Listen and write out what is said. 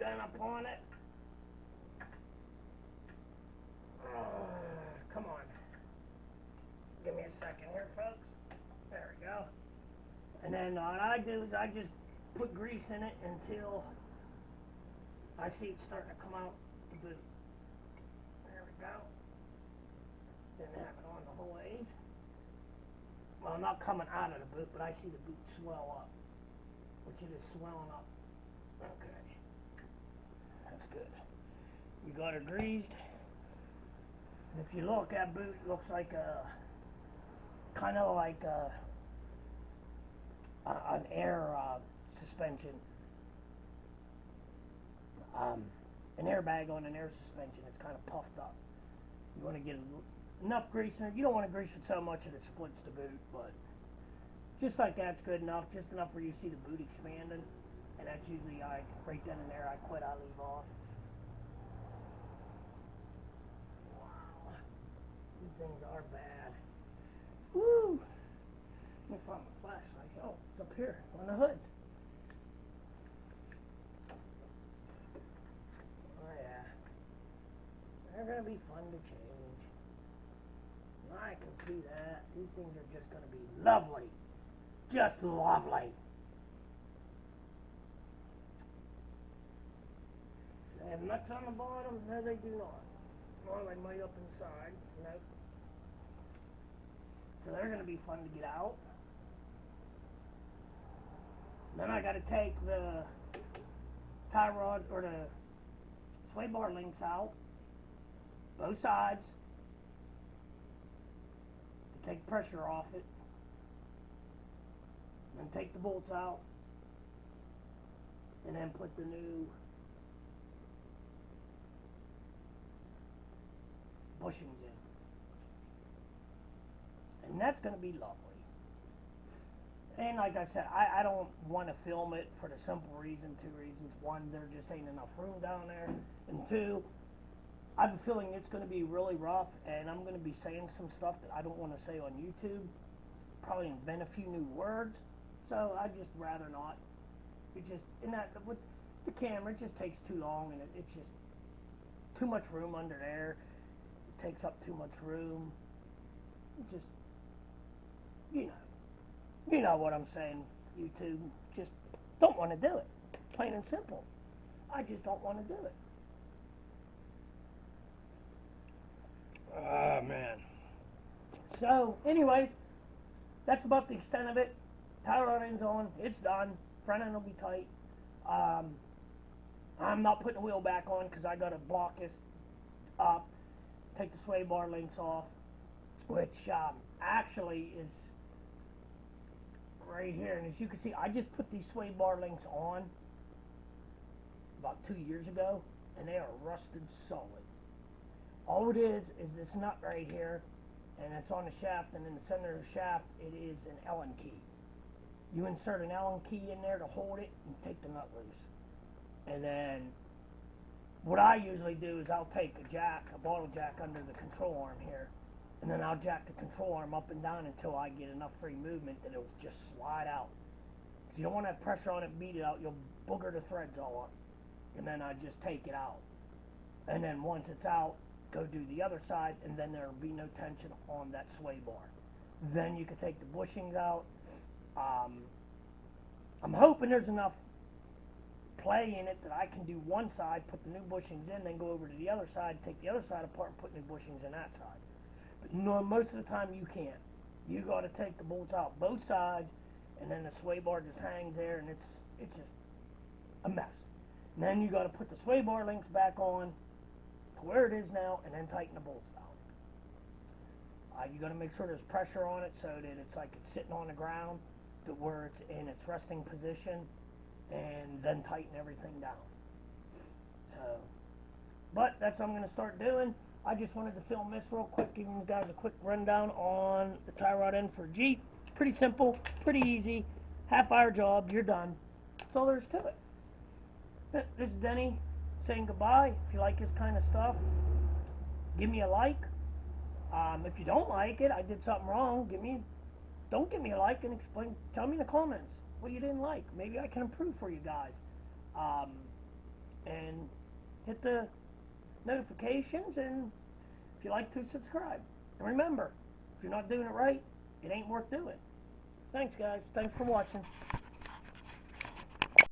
gun up on it. Come on. Give me a second here, folks. There we go. And then what I do is I just put grease in it until I see it starting to come out the boot. There we go. Didn't have it on the whole way. Well, not coming out of the boot, but I see the boot swell up, which it is swelling up. Okay. That's good. We got her greased. And if you look, that boot looks like kind of like an air suspension. An airbag on an air suspension. It's kind of puffed up. You want to get enough grease in it. You don't want to grease it so much that it splits the boot, but just like that's good enough. Just enough where you see the boot expanding. And that's usually right then and there I quit, I leave off. Wow. These things are bad. Woo! Let me find my flashlight. Oh, it's up here on the hood. Oh yeah. They're going to be fun to change. I can see that. These things are just going to be lovely. Just lovely. They have nuts on the bottom? No, they do not. Or they might up inside. Nope. So they're going to be fun to get out. Then I got to take the tie rod or the sway bar links out, both sides, to take pressure off it. Then take the bolts out, and then put the new bushings in. And that's going to be lovely. And like I said, I don't want to film it for the simple reason, two reasons. One, there just ain't enough room down there. And two, I have a feeling it's going to be really rough, and I'm going to be saying some stuff that I don't want to say on YouTube. Probably invent a few new words. So I'd just rather not. It just, and that, with the camera, it just takes too long, and it's just too much room under there. It takes up too much room. It just, you know what I'm saying, YouTube. Just don't want to do it. Plain and simple. I just don't want to do it. Ah, man. So, anyways, that's about the extent of it. Tie rod end's on. It's done. Front end will be tight. I'm not putting the wheel back on because I got to block this up. Take the sway bar links off, which actually is right here. And as you can see, I just put these sway bar links on about 2 years ago, and they are rusted solid. All it is this nut right here, and it's on the shaft, and in the center of the shaft, it is an Allen key. You insert an Allen key in there to hold it and take the nut loose. And then what I usually do is I'll take a bottle jack under the control arm here, and then I'll jack the control arm up and down until I get enough free movement that it'll just slide out. Because you don't want to have pressure on it, beat it out, you'll booger the threads all up. And then I just take it out. And then once it's out, go do the other side, and then there'll be no tension on that sway bar. Then you can take the bushings out. I'm hoping there's enough play in it that I can do one side, put the new bushings in, then go over to the other side, take the other side apart, and put new bushings in that side. But no, most of the time you can't. You got to take the bolts out both sides, and then the sway bar just hangs there, and it's just a mess. And then you got to put the sway bar links back on to where it is now, and then tighten the bolts down. You got to make sure there's pressure on it so that it's like it's sitting on the ground, to where it's in its resting position, and then tighten everything down. So, but that's what I'm going to start doing. I just wanted to film this real quick, giving you guys a quick rundown on the tie rod end for Jeep. It's pretty simple, pretty easy, half-hour job, you're done. That's all there is to it. This is Denny saying goodbye. If you like this kind of stuff, give me a like. If you don't like it, I did something wrong, don't give me a like and explain, tell me in the comments what you didn't like. Maybe I can improve for you guys. and hit the notifications, and if you like to, subscribe. And remember, if you're not doing it right, it ain't worth doing. Thanks, guys. Thanks for watching.